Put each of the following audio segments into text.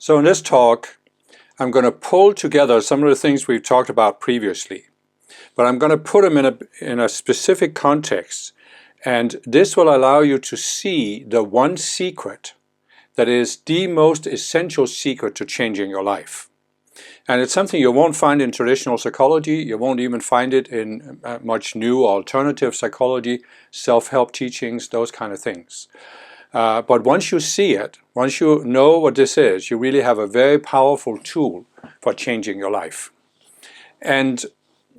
So in this talk, I'm going to pull together some of the things we've talked about previously, but I'm going to put them in a specific context, and this will allow you to see the one secret that is the most essential secret to changing your life. And it's something you won't find in traditional psychology. You won't even find it in much new alternative psychology, self-help teachings, those kind of things. But once you see it, once you know what this is, you really have a very powerful tool for changing your life. And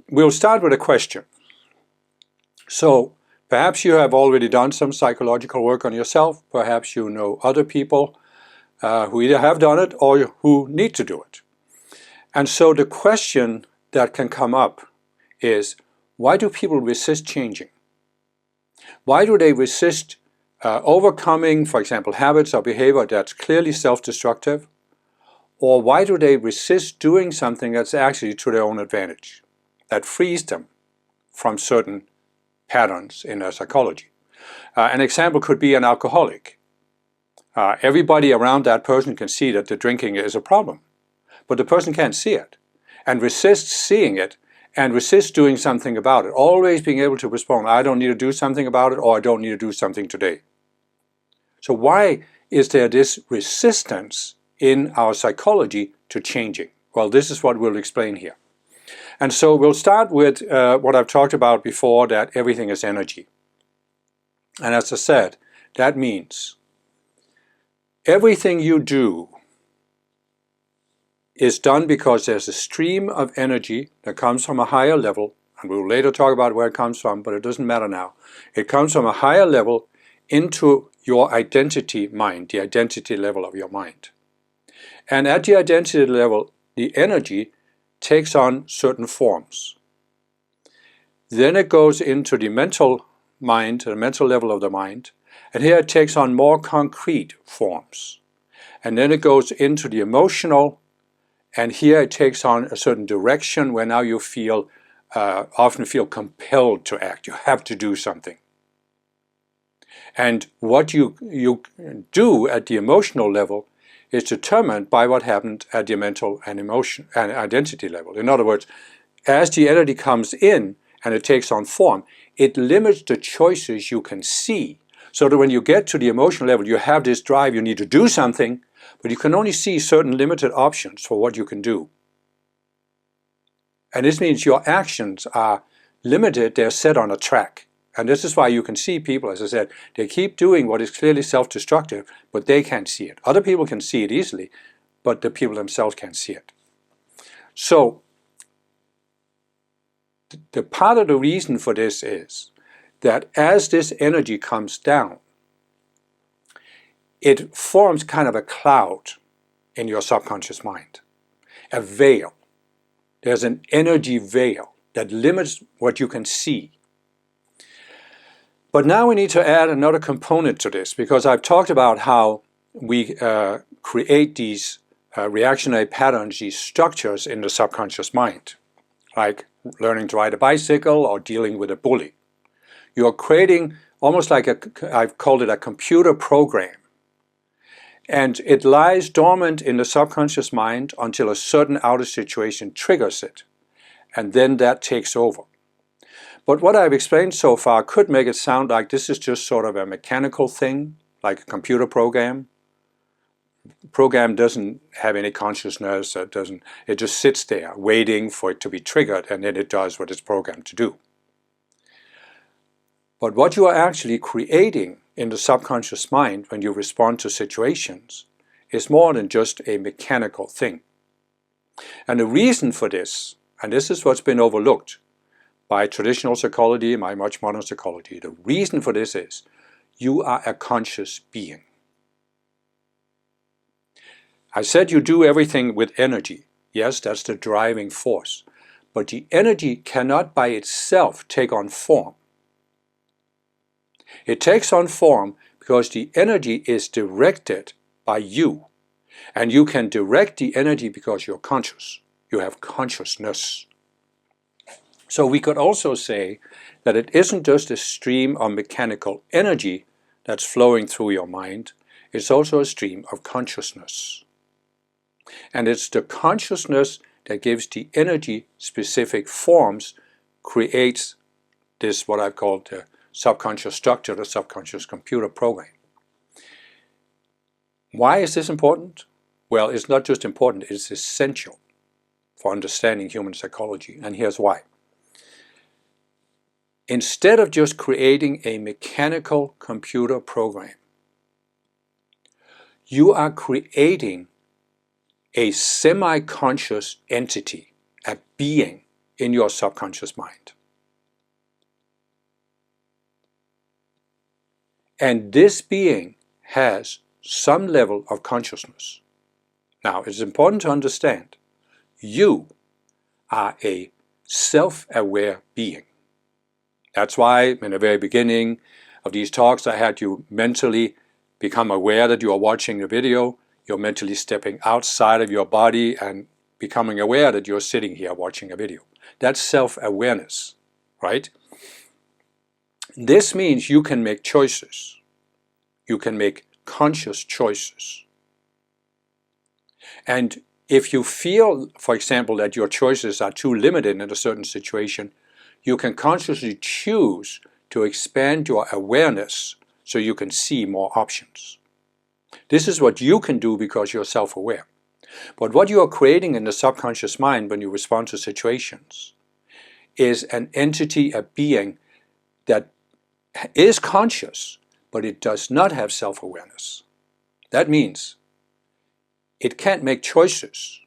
we'll start with a question. So perhaps you have already done some psychological work on yourself. Perhaps you know other people who either have done it or who need to do it. And so the question that can come up is, why do people resist changing? Why do they resist overcoming, for example, habits or behavior that's clearly self-destructive? Or why do they resist doing something that's actually to their own advantage, that frees them from certain patterns in their psychology? An example could be an alcoholic. Everybody around that person can see that the drinking is a problem, but the person can't see it and resists seeing it and resists doing something about it, always being able to respond, I don't need to do something about it, or I don't need to do something today. So why is there this resistance in our psychology to changing? Well, this is what we'll explain here. And so we'll start with what I've talked about before, that everything is energy. And as I said, that means everything you do is done because there's a stream of energy that comes from a higher level, and we'll later talk about where it comes from, but it doesn't matter now. It comes from a higher level into your identity mind, the identity level of your mind. And at the identity level, the energy takes on certain forms. Then it goes into the mental mind, the mental level of the mind, and here it takes on more concrete forms. And then it goes into the emotional, and here it takes on a certain direction where now you feel, often feel compelled to act. You have to do something. And what you do at the emotional level is determined by what happened at the mental and emotion and identity level. In other words, as the energy comes in and it takes on form, it limits the choices you can see. So that when you get to the emotional level, you have this drive, you need to do something, but you can only see certain limited options for what you can do. And this means your actions are limited, they're set on a track. And this is why you can see people, as I said, they keep doing what is clearly self-destructive, but they can't see it. Other people can see it easily, but the people themselves can't see it. So, the part of the reason for this is that as this energy comes down, it forms kind of a cloud in your subconscious mind, a veil. There's an energy veil that limits what you can see. But now we need to add another component to this, because I've talked about how we create these reactionary patterns, these structures in the subconscious mind, like learning to ride a bicycle or dealing with a bully. You're creating almost like I've called it a computer program. And it lies dormant in the subconscious mind until a certain outer situation triggers it. And then that takes over. But what I've explained so far could make it sound like this is just sort of a mechanical thing, like a computer program. The program doesn't have any consciousness, it just sits there waiting for it to be triggered, and then it does what it's programmed to do. But what you are actually creating in the subconscious mind when you respond to situations is more than just a mechanical thing. And the reason for this, and this is what's been overlooked by traditional psychology, by much modern psychology, the reason for this is you are a conscious being. I said you do everything with energy. Yes, that's the driving force. But the energy cannot by itself take on form. It takes on form because the energy is directed by you. And you can direct the energy because you're conscious. You have consciousness. So we could also say that it isn't just a stream of mechanical energy that's flowing through your mind, it's also a stream of consciousness. And it's the consciousness that gives the energy-specific forms, creates this, what I've called the subconscious structure, the subconscious computer program. Why is this important? Well, it's not just important, it's essential for understanding human psychology, and here's why. Instead of just creating a mechanical computer program, you are creating a semi-conscious entity, a being in your subconscious mind. And this being has some level of consciousness. Now, it's important to understand, you are a self-aware being. That's why in the very beginning of these talks I had you mentally become aware that you are watching the video. You're mentally stepping outside of your body and becoming aware that you're sitting here watching a video. That's self-awareness, right? This means you can make choices. You can make conscious choices. And if you feel, for example, that your choices are too limited in a certain situation, you can consciously choose to expand your awareness so you can see more options. This is what you can do because you're self-aware. But what you are creating in the subconscious mind when you respond to situations is an entity, a being that is conscious, but it does not have self-awareness. That means it can't make choices.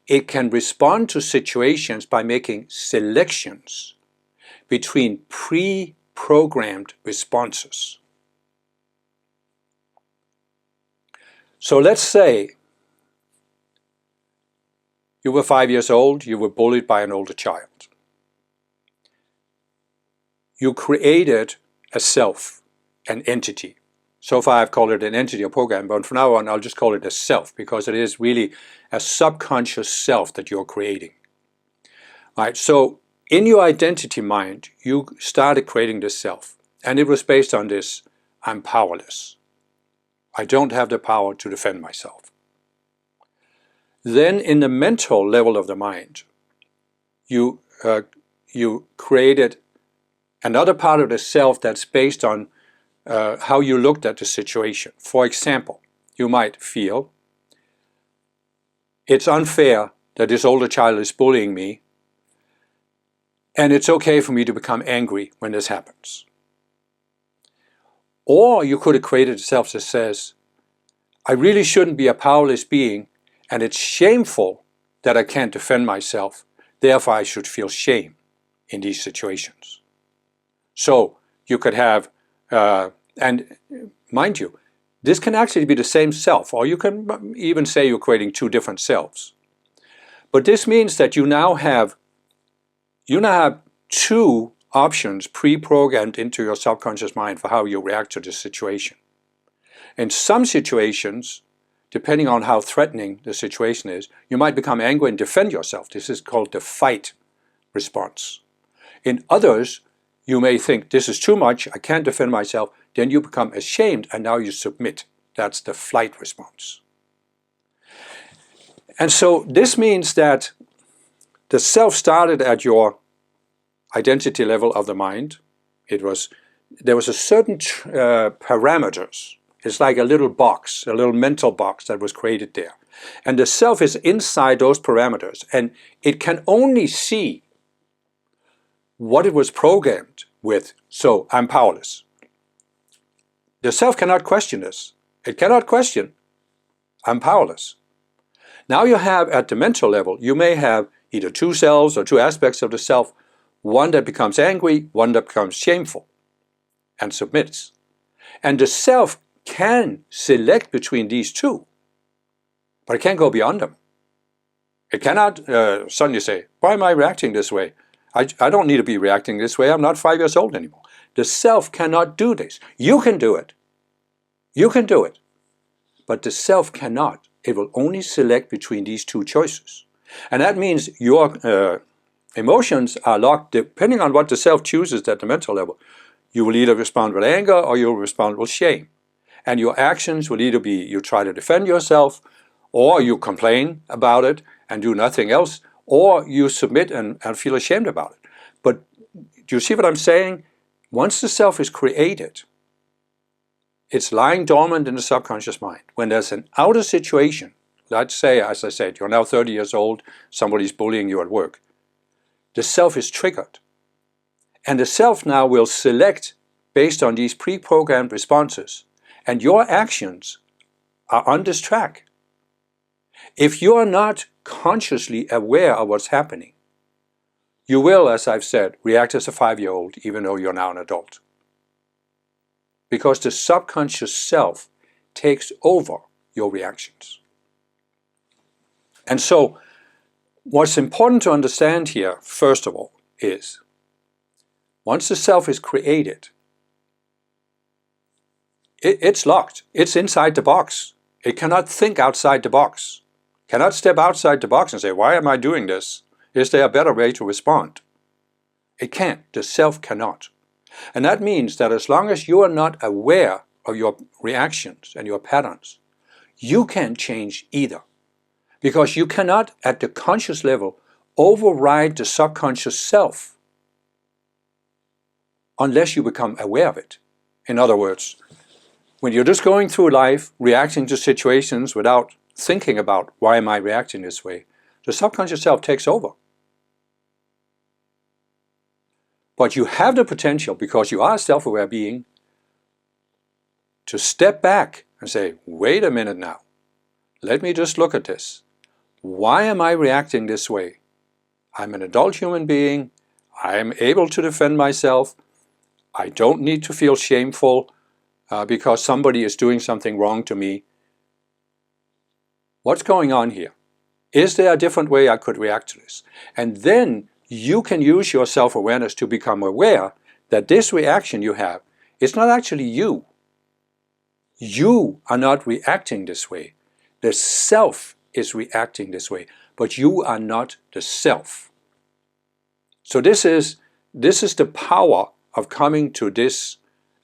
It can respond to situations by making selections between pre-programmed responses. So let's say you were 5 years old, you were bullied by an older child. You created a self, an entity. So far I've called it an entity or program, but from now on I'll just call it a self because it is really a subconscious self that you're creating. All right, so in your identity mind, you started creating this self, and it was based on this, I'm powerless. I don't have the power to defend myself. Then in the mental level of the mind, you created another part of the self that's based on how you looked at the situation. For example, you might feel, it's unfair that this older child is bullying me, and it's okay for me to become angry when this happens. Or you could have created a self that says, I really shouldn't be a powerless being, and it's shameful that I can't defend myself, therefore I should feel shame in these situations. So you could have, and mind you, this can actually be the same self, or you can even say you're creating two different selves. But this means that you now have two options pre-programmed into your subconscious mind for how you react to this situation. In some situations, depending on how threatening the situation is, you might become angry and defend yourself. This is called the fight response. In others, you may think, this is too much, I can't defend myself. Then you become ashamed and now you submit. That's the flight response. And so this means that the self started at your identity level of the mind. There was a certain parameters. It's like a little box, a little mental box that was created there. And the self is inside those parameters, and it can only see what it was programmed with. So I'm powerless. The self cannot question this. It cannot question, I'm powerless. Now you have, at the mental level, you may have either two selves or two aspects of the self, one that becomes angry, one that becomes shameful and submits. And the self can select between these two, but it can't go beyond them. It cannot suddenly say, why am I reacting this way? I don't need to be reacting this way. I'm not 5 years old anymore. The self cannot do this. You can do it. You can do it. But the self cannot. It will only select between these two choices. And that means your emotions are locked depending on what the self chooses at the mental level. You will either respond with anger or you will respond with shame. And your actions will either be you try to defend yourself, or you complain about it and do nothing else, or you submit and feel ashamed about it. But do you see what I'm saying? Once the self is created, it's lying dormant in the subconscious mind. When there's an outer situation, let's say, as I said, you're now 30 years old, somebody's bullying you at work. The self is triggered. And the self now will select based on these pre-programmed responses. And your actions are on this track. If you are not consciously aware of what's happening, you will, as I've said, react as a 5-year-old even though you're now an adult. Because the subconscious self takes over your reactions. And so, what's important to understand here, first of all, is once the self is created, it's locked. It's inside the box. It cannot think outside the box. Cannot step outside the box and say, why am I doing this? Is there a better way to respond? It can't. The self cannot. And that means that as long as you are not aware of your reactions and your patterns, you can't change either. Because you cannot, at the conscious level, override the subconscious self unless you become aware of it. In other words, when you're just going through life, reacting to situations without thinking about why am I reacting this way, the subconscious self takes over. But you have the potential, because you are a self-aware being, to step back and say, wait a minute now, let me just look at this. Why am I reacting this way? I'm an adult human being. I am able to defend myself. I don't need to feel shameful because somebody is doing something wrong to me. What's going on here? Is there a different way I could react to this? And then you can use your self-awareness to become aware that this reaction you have is not actually you. You are not reacting this way. The self is reacting this way, but you are not the self. So this is the power of coming to this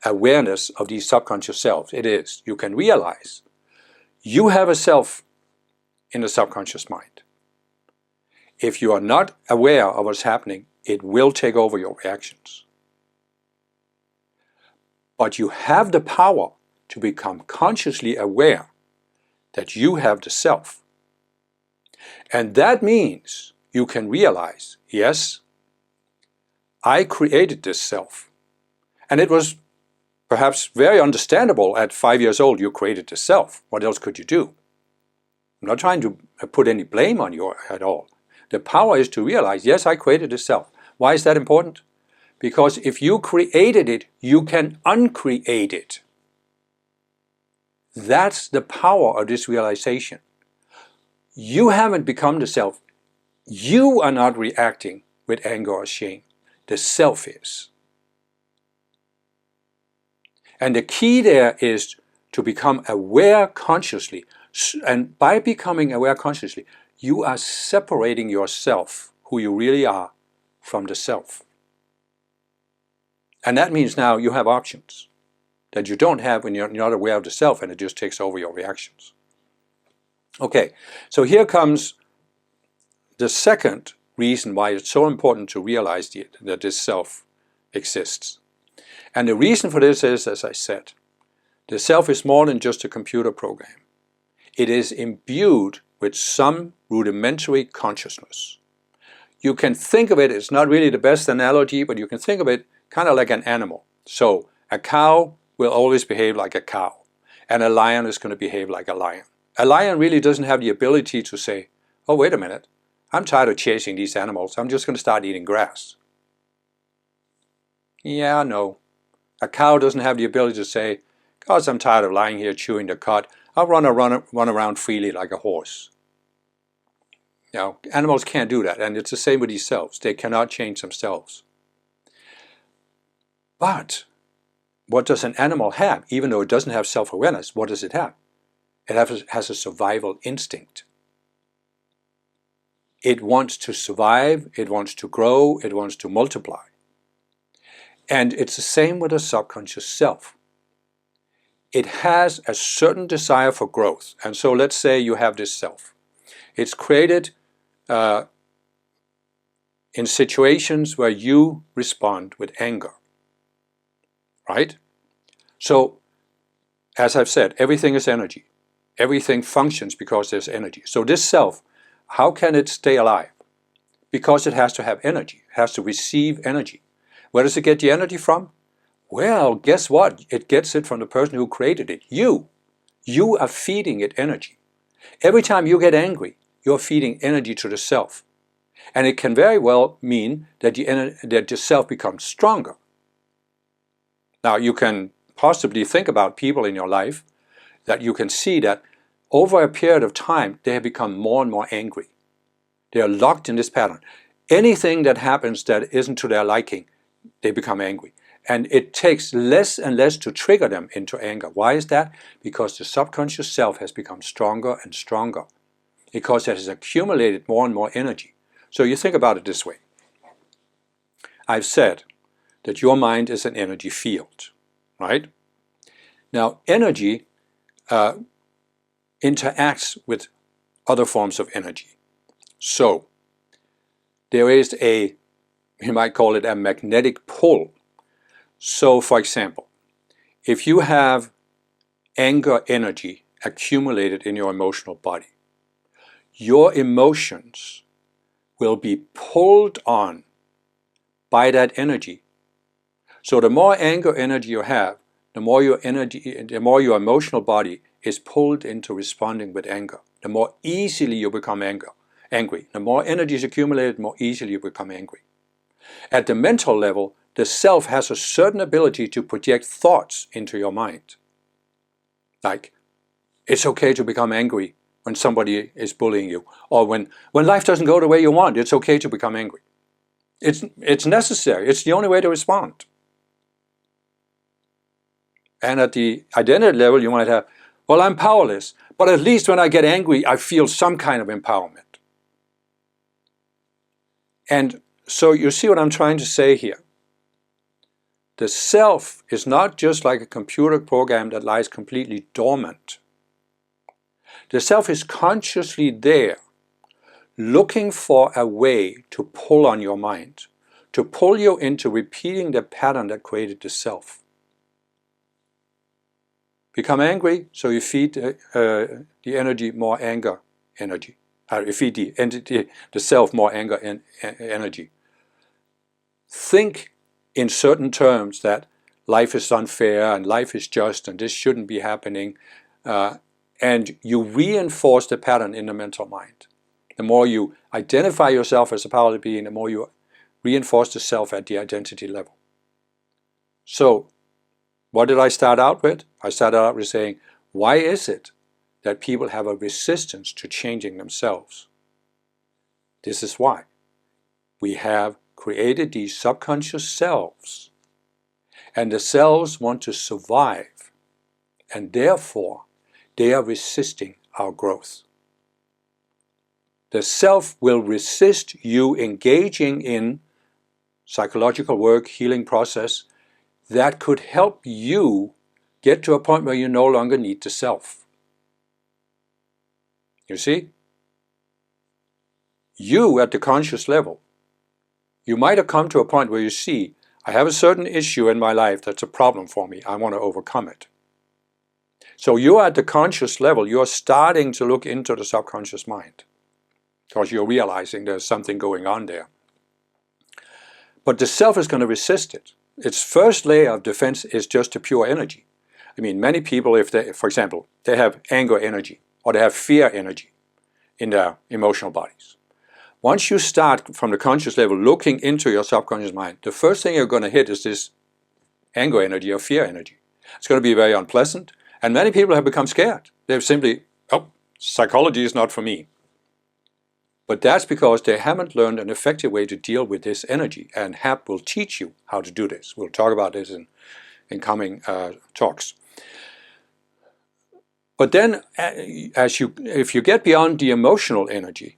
awareness of these subconscious selves. It is. You can realize you have a self in the subconscious mind. If you are not aware of what's happening, it will take over your reactions. But you have the power to become consciously aware that you have the self. And that means you can realize, yes, I created this self. And it was perhaps very understandable at 5 years old you created the self. What else could you do? I'm not trying to put any blame on you at all. The power is to realize, yes, I created the self. Why is that important? Because if you created it, you can uncreate it. That's the power of this realization. You haven't become the self. You are not reacting with anger or shame. The self is. And the key there is to become aware consciously. And by becoming aware consciously, you are separating yourself, who you really are, from the self. And that means now you have options that you don't have when you're not aware of the self, and it just takes over your reactions. Okay, so here comes the second reason why it's so important to realize that this self exists. And the reason for this is, as I said, the self is more than just a computer program. It is imbued with some rudimentary consciousness. You can think of it, it's not really the best analogy, but you can think of it kind of like an animal. So a cow will always behave like a cow, and a lion is going to behave like a lion. A lion really doesn't have the ability to say, oh, wait a minute, I'm tired of chasing these animals, I'm just going to start eating grass. Yeah, no. A cow doesn't have the ability to say, gosh, I'm tired of lying here chewing the cud, I'll run around freely like a horse. You know, animals can't do that, and it's the same with these selves. They cannot change themselves. But what does an animal have? Even though it doesn't have self-awareness, what does it have? It has a survival instinct. It wants to survive, it wants to grow, it wants to multiply. And it's the same with a subconscious self. it has a certain desire for growth. And so let's say you have this self. It's created in situations where you respond with anger, right? So, as I've said, everything is energy. Everything functions because there's energy. So this self, how can it stay alive? Because it has to have energy. It has to receive energy. Where does it get the energy from? Well, guess what? It gets it from the person who created it, you. You are feeding it energy. Every time you get angry, you're feeding energy to the self. And it can very well mean that the self becomes stronger. Now, you can possibly think about people in your life that you can see that over a period of time, they have become more and more angry. They are locked in this pattern. Anything that happens that isn't to their liking, they become angry. And it takes less and less to trigger them into anger. Why is that? Because the subconscious self has become stronger and stronger. Because it has accumulated more and more energy. So you think about it this way. I've said that your mind is an energy field, right? Now, energy interacts with other forms of energy. So, there is you might call it a magnetic pull. So, for example, if you have anger energy accumulated in your emotional body, your emotions will be pulled on by that energy. So the more anger energy you have, the more your emotional body is pulled into responding with anger. The more easily you become angry. The more energy is accumulated, the more easily you become angry. At the mental level, the self has a certain ability to project thoughts into your mind. Like, it's okay to become angry when somebody is bullying you. Or when life doesn't go the way you want, it's okay to become angry. It's necessary. It's the only way to respond. And at the identity level, you might have, well, I'm powerless, but at least when I get angry, I feel some kind of empowerment. And so you see what I'm trying to say here. The self is not just like a computer program that lies completely dormant. The self is consciously there, looking for a way to pull on your mind, to pull you into repeating the pattern that created the self. Become angry, so you feed the energy more anger energy. You feed the self more anger energy. Think in certain terms that life is unfair and life is just and this shouldn't be happening, and you reinforce the pattern in the mental mind. The more you identify yourself as a powerful being, the more you reinforce the self at the identity level. So, what did I start out with? I started out with saying, why is it that people have a resistance to changing themselves? This is why. We have created these subconscious selves, and the selves want to survive, and therefore they are resisting our growth. The self will resist you engaging in psychological work, healing process that could help you get to a point where you no longer need the self. You see? You at the conscious level, you might have come to a point where you see, I have a certain issue in my life that's a problem for me. I want to overcome it. So you're at the conscious level, you're starting to look into the subconscious mind because you're realizing there's something going on there. But the self is going to resist it. Its first layer of defense is just the pure energy. I mean, many people, if they, for example, they have anger energy or they have fear energy in their emotional bodies. Once you start from the conscious level looking into your subconscious mind, the first thing you're going to hit is this anger energy or fear energy. It's going to be very unpleasant, and many people have become scared. They've simply, oh, psychology is not for me. But that's because they haven't learned an effective way to deal with this energy, and HAP will teach you how to do this. We'll talk about this in coming talks. But then, if you get beyond the emotional energy,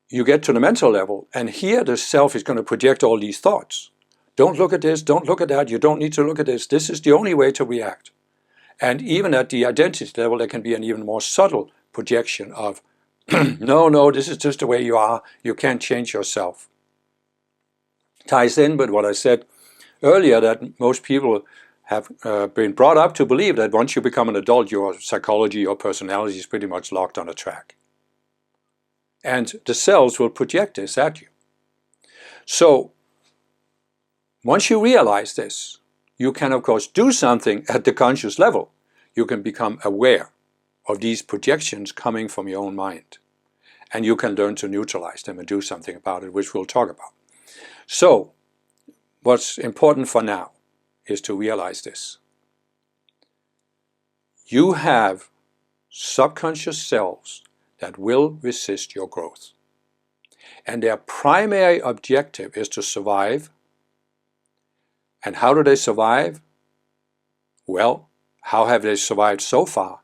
you get to the mental level, and here the self is going to project all these thoughts. Don't look at this, don't look at that, you don't need to look at this. This is the only way to react. And even at the identity level, there can be an even more subtle projection of, no, this is just the way you are. You can't change yourself. Ties in with what I said earlier, that most people have been brought up to believe that once you become an adult, your psychology, your personality is pretty much locked on a track. And the cells will project this at you. So once you realize this, you can of course do something at the conscious level. You can become aware of these projections coming from your own mind. And you can learn to neutralize them and do something about it, which we'll talk about. So what's important for now is to realize this. You have subconscious selves that will resist your growth. And their primary objective is to survive. And how do they survive? Well, how have they survived so far?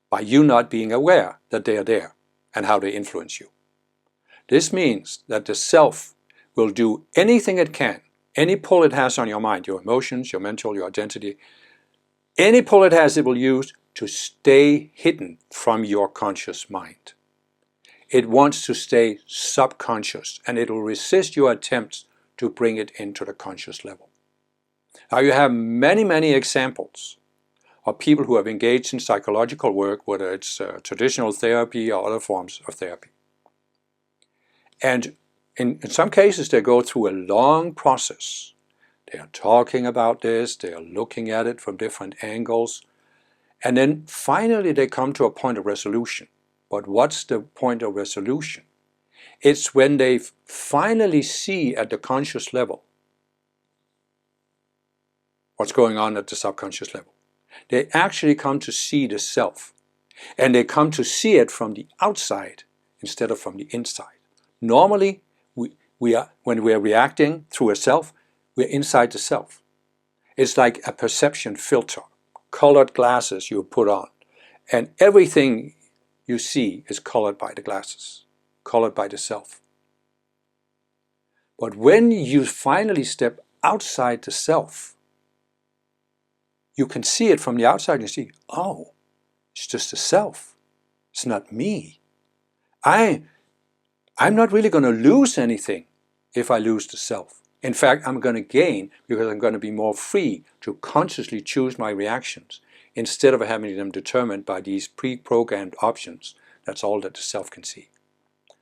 By you not being aware that they are there and how they influence you. This means that the self will do anything it can, any pull it has on your mind, your emotions, your mental, your identity, any pull it has, it will use to stay hidden from your conscious mind. It wants to stay subconscious, and it will resist your attempts to bring it into the conscious level. Now you have many examples of people who have engaged in psychological work, whether it's traditional therapy or other forms of therapy. And in some cases they go through a long process. They are talking about this, they are looking at it from different angles, and then finally they come to a point of resolution. But what's the point of resolution? It's when they finally see at the conscious level what's going on at the subconscious level. They actually come to see the self, and they come to see it from the outside instead of from the inside. Normally, when we are reacting through a self, we're inside the self. It's like a perception filter, colored glasses you put on, and everything you see is colored by the glasses, colored by the self. But when you finally step outside the self, you can see it from the outside and see, oh, it's just the self. It's not me. I'm not really going to lose anything if I lose the self. In fact, I'm going to gain because I'm going to be more free to consciously choose my reactions instead of having them determined by these pre-programmed options. That's all that the self can see.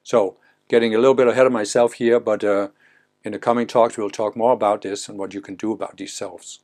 So, getting a little bit ahead of myself here, but in the coming talks we'll talk more about this and what you can do about these selves.